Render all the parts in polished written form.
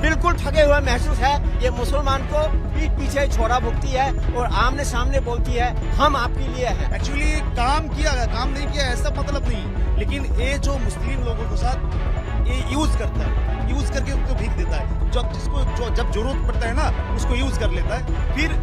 बिल्कुल ठगे हुए महसूस है। ये मुसलमान को पीठ पीछे छोड़ा भुगती है और आमने सामने बोलती है हम आपके लिए हैं। एक्चुअली काम किया गया, काम नहीं किया ऐसा मतलब नहीं, लेकिन ये जो मुस्लिम लोगों के साथ ये यूज करता है, यूज करके उनको भीख देता है। जब जरूरत पड़ता है ना उसको यूज कर लेता है, फिर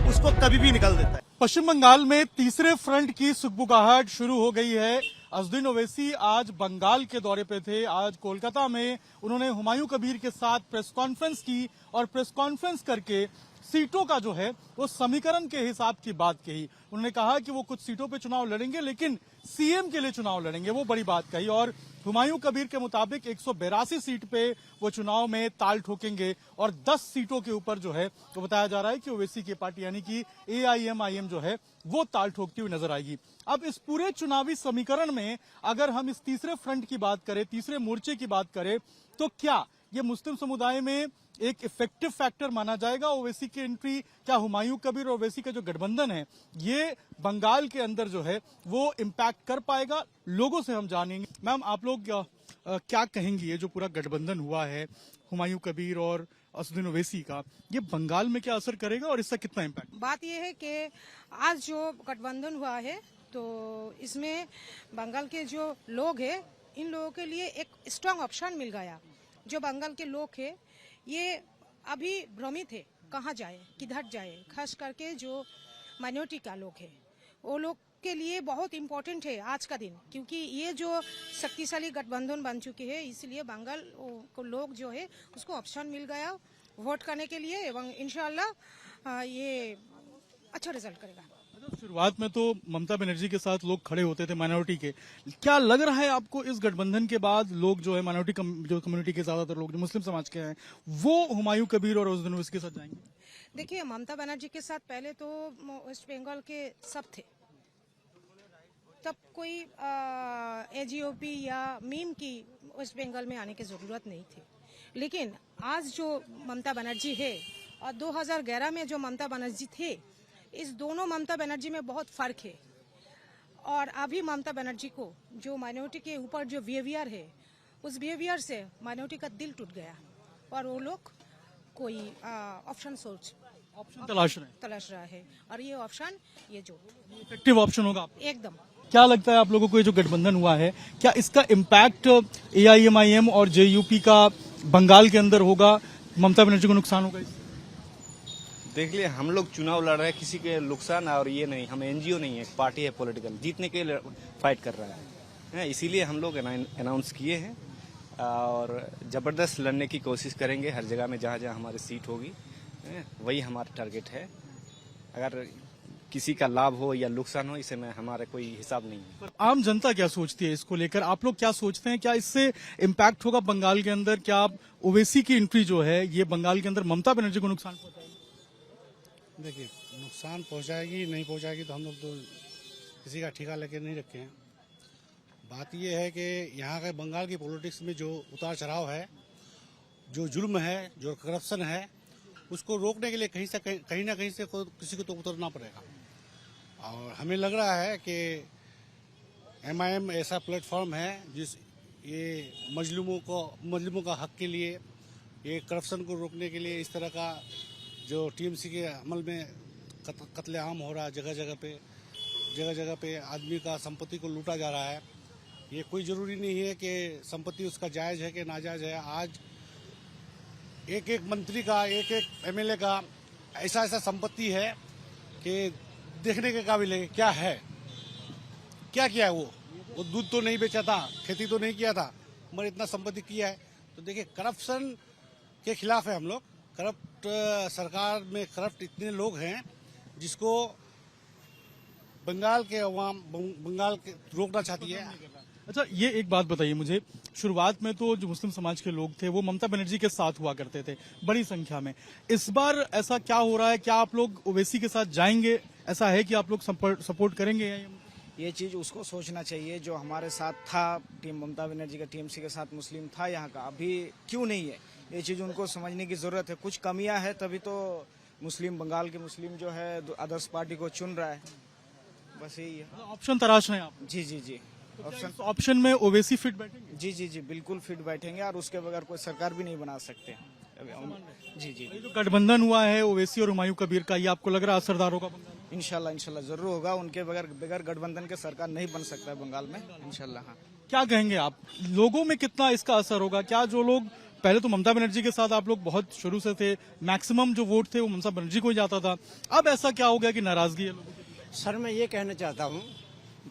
उसको कभी भी निकाल देता है। पश्चिम बंगाल में तीसरे फ्रंट की सुगबुगाहट शुरू हो गई है। असदुद्दीन ओवैसी आज बंगाल के दौरे पे थे। आज कोलकाता में उन्होंने हुमायूं कबीर के साथ प्रेस कॉन्फ्रेंस की और प्रेस कॉन्फ्रेंस करके सीटों का जो है वो समीकरण के हिसाब की बात कही। उन्होंने कहा कि वो कुछ सीटों पे चुनाव लड़ेंगे लेकिन सीएम के लिए चुनाव लड़ेंगे, वो बड़ी बात कही। और हुमायूं कबीर के मुताबिक 182 सीट पे वो चुनाव में ताल ठोकेंगे और 10 सीटों के ऊपर जो है तो बताया जा रहा है कि ओवैसी की पार्टी यानी कि AIMIM जो है वो ताल ठोकती हुई नजर आएगी। अब इस पूरे चुनावी समीकरण में अगर हम इस तीसरे फ्रंट की बात करें, तीसरे मोर्चे की बात करें, तो क्या ये मुस्लिम समुदाय में एक इफेक्टिव फैक्टर माना जाएगा ओवैसी की एंट्री? क्या हुमायूं कबीर और ओवैसी का जो गठबंधन है ये बंगाल के अंदर जो है वो इम्पैक्ट कर पाएगा? लोगों से हम जानेंगे। मैम, आप लोग क्या कहेंगी, ये जो पूरा गठबंधन हुआ है हुमायूं कबीर और असदुद्दीन ओवैसी का, ये बंगाल में क्या असर करेगा और इसका कितना इम्पैक्ट? बात यह है कि आज जो गठबंधन हुआ है तो इसमें बंगाल के जो लोग हैं इन लोगों के लिए एक स्ट्रांग ऑप्शन मिल गया। जो बंगाल के लोग हैं ये अभी भ्रमित है, कहाँ जाए किधर जाए। खास करके जो माइनॉरिटी का लोग है वो लोग के लिए बहुत इम्पोर्टेंट है आज का दिन, क्योंकि ये जो शक्तिशाली गठबंधन बन चुके हैं इसलिए बंगाल को लोग जो है उसको ऑप्शन मिल गया वोट करने के लिए एवं इंशाल्लाह ये अच्छा रिजल्ट करेगा। शुरुआत में तो ममता बनर्जी के साथ लोग खड़े होते थे माइनॉरिटी के। क्या लग रहा है आपको इस गठबंधन के बाद लोग जो है माइनॉरिटी जो कम्युनिटी के ज्यादातर लोग जो मुस्लिम समाज के हैं वो हुमायूं कबीर और असदुद्दीन ओवैसी के साथ जाएंगे? देखिए, ममता बनर्जी के साथ पहले तो वेस्ट बंगाल के सब थे, तब कोई AGOP या मीम की वेस्ट बंगाल में आने की जरूरत नहीं थी। लेकिन आज जो ममता बनर्जी है और 2011 में जो ममता बनर्जी थे, इस दोनों ममता बनर्जी में बहुत फर्क है। और अभी ममता बनर्जी को जो माइनॉरिटी के ऊपर जो बिहेवियर है उस बिहेवियर से माइनॉरिटी का दिल टूट गया और वो लोग कोई ऑप्शन तलाश रहा है और ये ऑप्शन ये जो इफेक्टिव ऑप्शन होगा एकदम। क्या लगता है आप लोगों को ये जो गठबंधन हुआ है क्या इसका इम्पैक्ट AIMIM और JUP का बंगाल के अंदर होगा? ममता बनर्जी को नुकसान होगा इससे? देख लिए, हम लोग चुनाव लड़ रहे हैं, किसी के नुकसान और ये नहीं, हम NGO नहीं है, पार्टी है पॉलिटिकल, जीतने के लिए फाइट कर रहा है। इसीलिए हम लोग अनाउंस किए हैं और जबरदस्त लड़ने की कोशिश करेंगे हर जगह में जहाँ जहाँ हमारी सीट होगी, वही हमारा टारगेट है। अगर किसी का लाभ हो या नुकसान हो इसे में हमारा कोई हिसाब नहीं है। आम जनता क्या सोचती है इसको लेकर? आप लोग क्या सोचते हैं, क्या इससे इम्पैक्ट होगा बंगाल के अंदर? क्या ओवैसी की एंट्री जो है ये बंगाल के अंदर ममता बनर्जी को नुकसान पहुंचाएगी? देखिए, नुकसान पहुंचाएगी नहीं पहुंचाएगी तो हम लोग तो किसी का ठेका लेके नहीं रखे हैं। बात यह है कि यहाँ के बंगाल की पॉलिटिक्स में जो उतार चढ़ाव है, जो जुल्म है, जो करप्शन है, उसको रोकने के लिए कहीं ना कहीं से किसी को तो उतरना पड़ेगा। और हमें लग रहा है कि MIM ऐसा प्लेटफॉर्म है जिस ये मजलूमों का हक के लिए, ये करप्शन को रोकने के लिए, इस तरह का जो TMC के अमल में कत्लेआम हो रहा है, जगह जगह पे आदमी का संपत्ति को लूटा जा रहा है। ये कोई ज़रूरी नहीं है कि संपत्ति उसका जायज़ है कि नाजायज़ है। आज एक एक मंत्री का, एक एक MLA का ऐसा संपत्ति है कि देखने के काबिल है। क्या है, क्या किया है वो दूध तो नहीं बेचा था, खेती तो नहीं किया था, मगर इतना संपत्ति किया है। तो देखिए, करप्शन के खिलाफ है हम लोग। करप्ट सरकार में करप्ट इतने लोग हैं जिसको बंगाल के रोकना चाहती है। अच्छा, ये एक बात बताइए मुझे, शुरुआत में तो जो मुस्लिम समाज के लोग थे वो ममता बनर्जी के साथ हुआ करते थे बड़ी संख्या में। इस बार ऐसा क्या हो रहा है? क्या आप लोग ओवैसी के साथ जाएंगे? ऐसा है कि आप लोग सपोर्ट करेंगे? ये चीज़ उसको सोचना चाहिए जो हमारे साथ था, टीम ममता बनर्जी का TMC के साथ मुस्लिम था यहाँ का, अभी क्यों नहीं है, ये चीज़ उनको समझने की ज़रूरत है। कुछ कमियां है तभी तो बंगाल के मुस्लिम जो है अदर्स पार्टी को चुन रहा है, बस यही है। ऑप्शन तलाश रहे हैं आप? जी जी जी। ऑप्शन में ओवैसी फिट बैठेंगे? जी जी जी, बिल्कुल फिट बैठेंगे और उसके बगैर कोई सरकार भी नहीं बना सकते। जी जी ये जो गठबंधन हुआ है ओवैसी और हुमायूं कबीर का, ये आपको लग रहा है असरदार होगा बंगाल में? इंशाल्लाह जरूर होगा। उनके बगैर गठबंधन के सरकार नहीं बन सकता है बंगाल में, इंशाल्लाह। हाँ, क्या कहेंगे आप, लोगों में कितना इसका असर होगा? क्या जो लोग पहले तो ममता बनर्जी के साथ आप लोग बहुत शुरू से थे, मैक्सिमम जो वोट थे वो ममता बनर्जी को ही जाता था, अब ऐसा क्या हो गया कि नाराजगी है लोगों की? सर मैं ये कहना चाहता हूँ,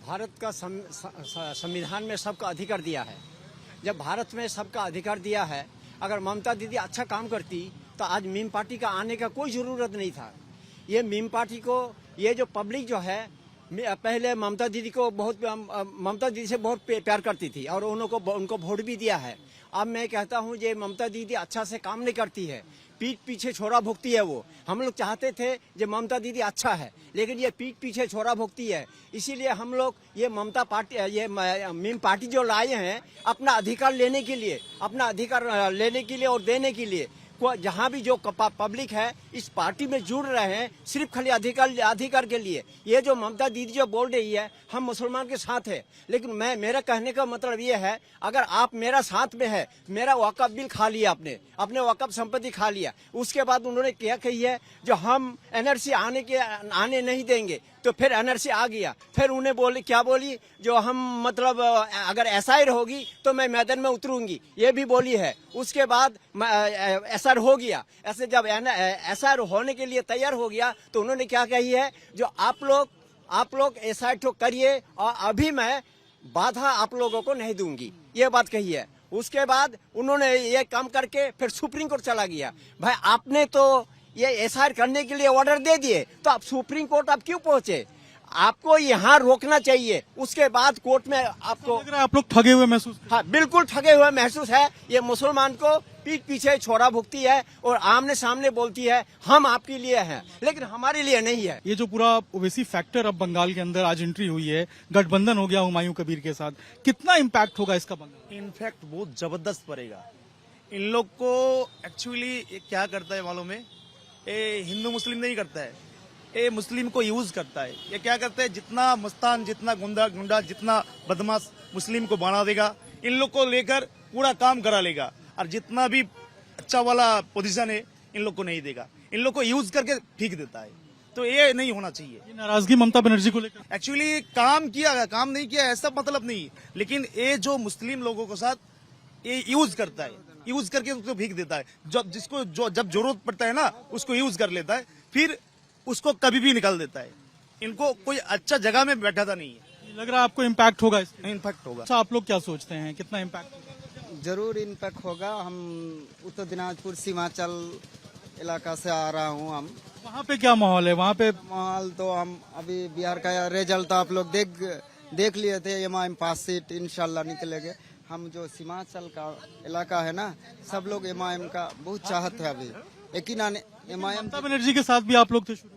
भारत का संविधान में सबका अधिकार दिया है। जब भारत में सबका अधिकार दिया है, अगर ममता दीदी अच्छा काम करती तो आज मीम पार्टी का आने का कोई जरूरत नहीं था। ये मीम पार्टी को, ये जो पब्लिक जो है, पहले ममता दीदी को ममता दीदी से बहुत प्यार करती थी और उनको वोट भी दिया है। अब मैं कहता हूँ ये ममता दीदी अच्छा से काम नहीं करती है, पीठ पीछे छोरा भोगती है वो। हम लोग चाहते थे जो ममता दीदी अच्छा है, लेकिन ये पीठ पीछे छोरा भोगती है। इसीलिए हम लोग ये ममता पार्टी, ये मीम पार्टी जो लाए हैं अपना अधिकार लेने के लिए, और देने के लिए। जहाँ भी जो पब्लिक है इस पार्टी में जुड़ रहे हैं सिर्फ खाली अधिकार के लिए। ये जो ममता दीदी जो बोल रही है हम मुसलमान के साथ है, लेकिन मेरा कहने का मतलब ये है, अगर आप मेरा साथ में है, मेरा वक़्फ़ बिल खा लिया आपने, अपने वक़्फ़ संपत्ति खा लिया, उसके बाद उन्होंने क्या कही है जो हम एनआरसी आने नहीं देंगे, तो फिर एनआरसी आ गया। फिर उन्हें क्या बोली जो हम मतलब अगर एसआईआर होगी तो मैं मैदान में उतरूंगी, ये भी बोली है। उसके बाद एसआईआर हो गया। ऐसे जब एसआईआर होने के लिए तैयार हो गया तो उन्होंने क्या कही है जो आप लोग एसआईआर तो करिए और अभी मैं बाधा आप लोगों को नहीं दूंगी, ये बात कही है। उसके बाद उन्होंने ये काम करके फिर सुप्रीम कोर्ट चला गया। भाई आपने तो ये एसआईआर करने के लिए ऑर्डर दे दिए, तो आप सुप्रीम कोर्ट आप क्यों पहुंचे? आपको यहाँ रोकना चाहिए। उसके बाद कोर्ट में आपको लग रहा है आप लोग ठगे हुए महसूस? हाँ, बिल्कुल ठगे हुए महसूस है। ये मुसलमान को पीठ पीछे छोरा भुगती है और आमने सामने बोलती है हम आपके लिए हैं, लेकिन हमारे लिए नहीं है। ये जो पूरा ओवैसी फैक्टर अब बंगाल के अंदर आज एंट्री हुई है, गठबंधन हो गया हुमायूं कबीर के साथ, कितना इम्पैक्ट होगा इसका बंगाल? इनफैक्ट बहुत जबरदस्त पड़ेगा। इन लोग को एक्चुअली क्या करता है मालूम है, ये हिंदू मुस्लिम नहीं करता है, ये मुस्लिम को यूज करता है। ये क्या करता है, जितना मस्तान, जितना गुंडा, जितना बदमाश मुस्लिम को बना देगा, इन लोग को लेकर पूरा काम करा लेगा, और जितना भी अच्छा वाला पोजीशन है इन लोग को नहीं देगा, इन लोग को यूज करके फेंक देता है। तो ये नहीं होना चाहिए। ये नाराजगी ममता बनर्जी को लेकर? एक्चुअली काम किया, काम नहीं किया ऐसा मतलब नहीं, लेकिन ये जो मुस्लिम लोगों के साथ ये यूज करता है, यूज करके उसको फेंक देता है। जब जरूरत पड़ता है ना उसको यूज कर लेता है, फिर उसको कभी भी निकाल देता है। इनको कोई अच्छा जगह में बैठाता नहीं है। लग रहा है आपको इम्पैक्ट होगा इसका? इम्पैक्ट होगा। अच्छा, आप लोग क्या सोचते हैं, कितना इम्पैक्ट होगा? जरूर इम्पैक्ट होगा। हम उत्तर दिनाजपुर सीमांचल इलाका से आ रहा हूँ। हम वहाँ पे क्या माहौल है? वहाँ पे माहौल तो हम अभी बिहार का रिजल्ट तो आप लोग देख लिए थे, एमआईएम 5 सीट इंशाल्लाह निकलेंगे। हम जो सीमांचल का इलाका है ना, सब लोग एमआईएम का बहुत चाहत है। अभी यकीन एमआईएम ममता बनर्जी के साथ भी आप लोग थे शुरू?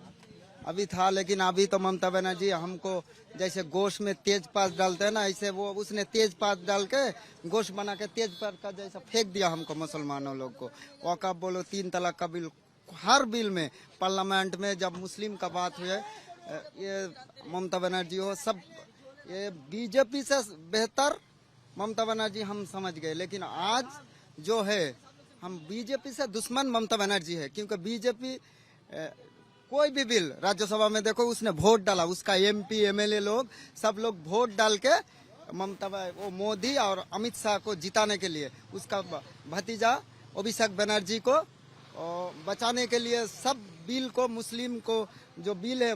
अभी था, लेकिन अभी तो ममता बनर्जी हमको जैसे गोश्त में तेज पात डालते हैं ना, ऐसे वो उसने तेज पात डाल के गोश्त बना के तेज पात का जैसा फेंक दिया हमको, मुसलमानों लोग को। वक़्फ़ बोलो, 3 तलाक का बिल, हर बिल में पार्लियामेंट में जब मुस्लिम का बात हुई, ये ममता बनर्जी हो, सब ये बीजेपी से बेहतर ममता बनर्जी हम समझ गए। लेकिन आज जो है हम बीजेपी से दुश्मन ममता बनर्जी है, क्योंकि बीजेपी कोई भी बिल राज्यसभा में देखो उसने वोट डाला, उसका एमपी एमएलए लोग सब लोग वोट डाल के ममता वो मोदी और अमित शाह को जिताने के लिए, उसका भतीजा अभिषेक बनर्जी को बचाने के लिए सब बिल को, मुस्लिम को जो बिल है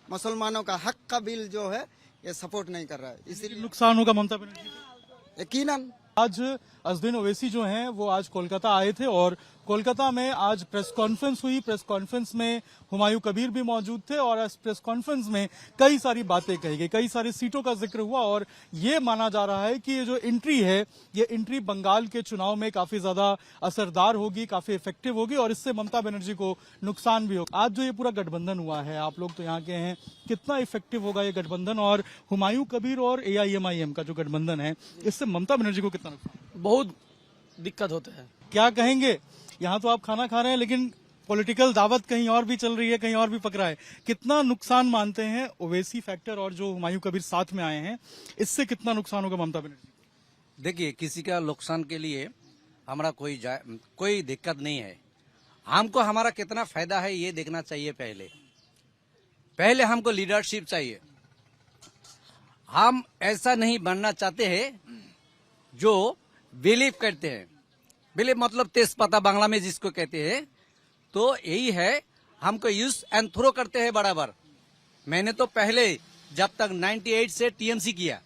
मुसलमानों का हक का बिल जो है ये सपोर्ट नहीं कर रहा है। इसीलिए नुकसान होगा ममता बनर्जी को यकीनन। आज अज़दीन ओवैसी जो हैं वो आज कोलकाता आए थे और कोलकाता में आज प्रेस कॉन्फ्रेंस हुई। प्रेस कॉन्फ्रेंस में हुमायूं कबीर भी मौजूद थे और इस प्रेस कॉन्फ्रेंस में कई सारी बातें कही गई, कई सारी सीटों का जिक्र हुआ और ये माना जा रहा है कि ये जो एंट्री है, ये एंट्री बंगाल के चुनाव में काफी ज्यादा असरदार होगी, काफी इफेक्टिव होगी और इससे ममता बनर्जी को नुकसान भी होगा। आज जो ये पूरा गठबंधन हुआ है, आप लोग तो यहाँ के हैं, कितना इफेक्टिव होगा ये गठबंधन और हुमायूं कबीर और एआईएमआईएम का जो गठबंधन है, इससे ममता बनर्जी को कितना नुकसान? बहुत दिक्कत होता है। क्या कहेंगे? यहाँ तो आप खाना खा रहे हैं लेकिन पॉलिटिकल दावत कहीं और भी चल रही है, कहीं और भी पक रहा है। कितना नुकसान मानते हैं ओवैसी फैक्टर और जो हुमायूं कबीर साथ में आए हैं, इससे कितना नुकसान होगा ममता बनर्जी? देखिए, किसी का नुकसान के लिए हमारा कोई दिक्कत नहीं है। हमको हमारा कितना फायदा है ये देखना चाहिए। पहले हमको लीडरशिप चाहिए। हम ऐसा नहीं बनना चाहते हैं जो बिलीव करते हैं। बिलीव मतलब तेजपत्ता बांग्ला में जिसको कहते हैं, तो यही है। हमको यूज एंड थ्रो करते हैं बराबर। मैंने तो पहले जब तक 98 से टीएमसी किया,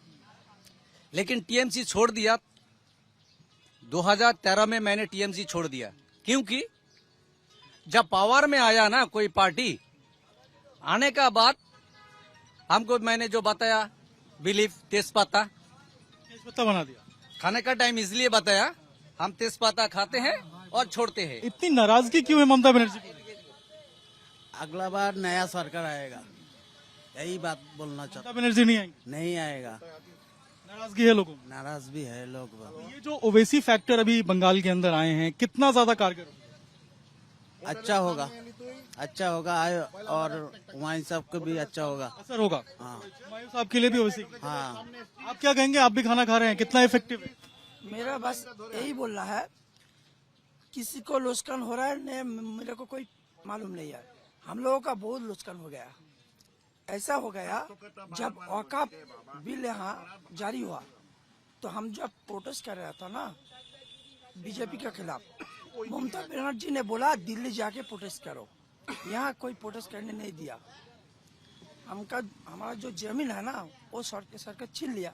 लेकिन टीएमसी छोड़ दिया। 2013 में मैंने टीएमसी छोड़ दिया, क्योंकि जब पावर में आया ना कोई पार्टी, आने का बाद हमको मैंने जो बताया बिलीफ तेजपत्ता बना दिया। खाने का टाइम इसलिए बताया, हम तेजपत्ता खाते हैं और छोड़ते हैं। इतनी नाराजगी क्यों है ममता बनर्जी को? अगला बार नया सरकार आएगा, यही बात बोलना चाहता ममता बनर्जी नहीं आएंगे? नहीं आएगा, नाराजगी है लोगों में। नाराज भी है लोग। ये जो ओवैसी फैक्टर अभी बंगाल के अंदर आए हैं, कितना ज्यादा कारगर होगा? अच्छा होगा, अच्छा होगा, और वहाँ सबको भी अच्छा होगा। असर होगा। हाँ हुमायूं साहब के लिए भी ओवैसी। हाँ। आप क्या कहेंगे? आप भी खाना खा रहे हैं, कितना इफेक्टिव है? मेरा बस यही बोलना है, किसी को नुकसान हो रहा है नहीं, मेरे को कोई मालूम नहीं है। हम लोगों का बहुत नुकसान हो गया। ऐसा हो गया, जब औकाफ बिल यहाँ जारी हुआ तो हम जब प्रोटेस्ट कर रहा था ना बीजेपी के खिलाफ, ममता बनर्जी ने बोला दिल्ली जाके प्रोटेस्ट करो। यहाँ कोई प्रोटेस्ट करने नहीं दिया। हमारा जो जमीन है ना वो सरकार छीन लिया,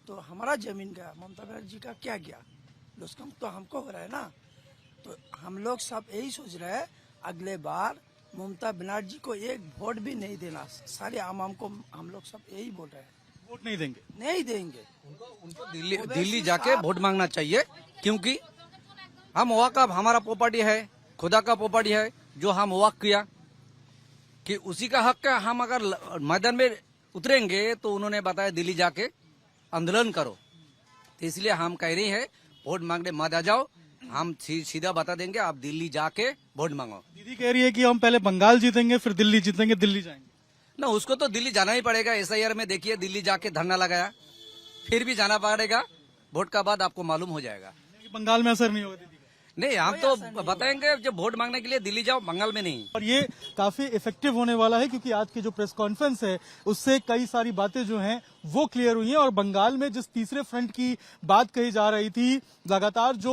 तो हमारा जमीन का ममता बनर्जी का क्या गया? नुकसान तो हमको हो रहा है ना। तो हम लोग सब यही सोच रहे हैं, अगले बार ममता बनर्जी को एक वोट भी नहीं देना। सारे आवाम को हम लोग सब यही बोल रहे हैं, वोट नहीं देंगे। नहीं देंगे। उनको दिल्ली जाके वोट मांगना चाहिए, क्योंकि हम वक़्फ़, हमारा प्रॉपर्टी है, खुदा का प्रॉपर्टी है, जो हम वक़्फ़ किया कि उसी का हक है। हम अगर मैदान में उतरेंगे तो उन्होंने बताया दिल्ली जाके आंदोलन करो, तो इसलिए हम कह रहे हैं वोट मांगने मत आ जाओ। हम सीधा बता देंगे, आप दिल्ली जाके वोट मांगो। दीदी कह रही है कि हम पहले बंगाल जीतेंगे, फिर दिल्ली जीतेंगे, दिल्ली जाएंगे। ना, उसको तो दिल्ली जाना ही पड़ेगा। एसआईआर में देखिए, दिल्ली जाके धरना लगाया, फिर भी जाना पड़ेगा। वोट का बाद आपको मालूम हो जाएगा। बंगाल में असर नहीं होगा दीदी? नहीं, हम तो बताएंगे जब वोट मांगने के लिए दिल्ली जाओ, बंगाल में नहीं। और ये काफी इफेक्टिव होने वाला है, क्योंकि आज की जो प्रेस कॉन्फ्रेंस है उससे कई सारी बातें जो हैं वो क्लियर हुई हैं। और बंगाल में जिस तीसरे फ्रंट की बात कही जा रही थी, लगातार जो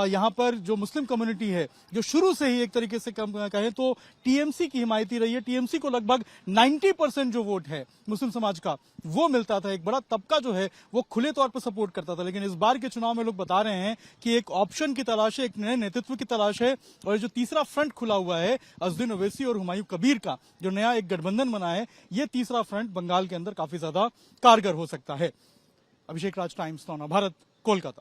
यहाँ पर जो मुस्लिम कम्युनिटी है, जो शुरू से ही एक तरीके से कहें तो टीएमसी की हिमायती रही है। टीएमसी को लगभग 90% जो वोट है मुस्लिम समाज का वो मिलता था। एक बड़ा तबका जो है वो खुले तौर पर सपोर्ट करता था। लेकिन इस बार के चुनाव में लोग बता रहे हैं कि एक ऑप्शन की तलाश है, एक नए नेतृत्व की तलाश है। और जो तीसरा फ्रंट खुला हुआ है अज़दुद्दीन ओवैसी और हुमायूं कबीर का, जो नया एक गठबंधन बना है, ये तीसरा फ्रंट बंगाल के अंदर काफी ज्यादा कारगर हो सकता है। अभिषेक राज, टाइम्स, भारत, कोलकाता।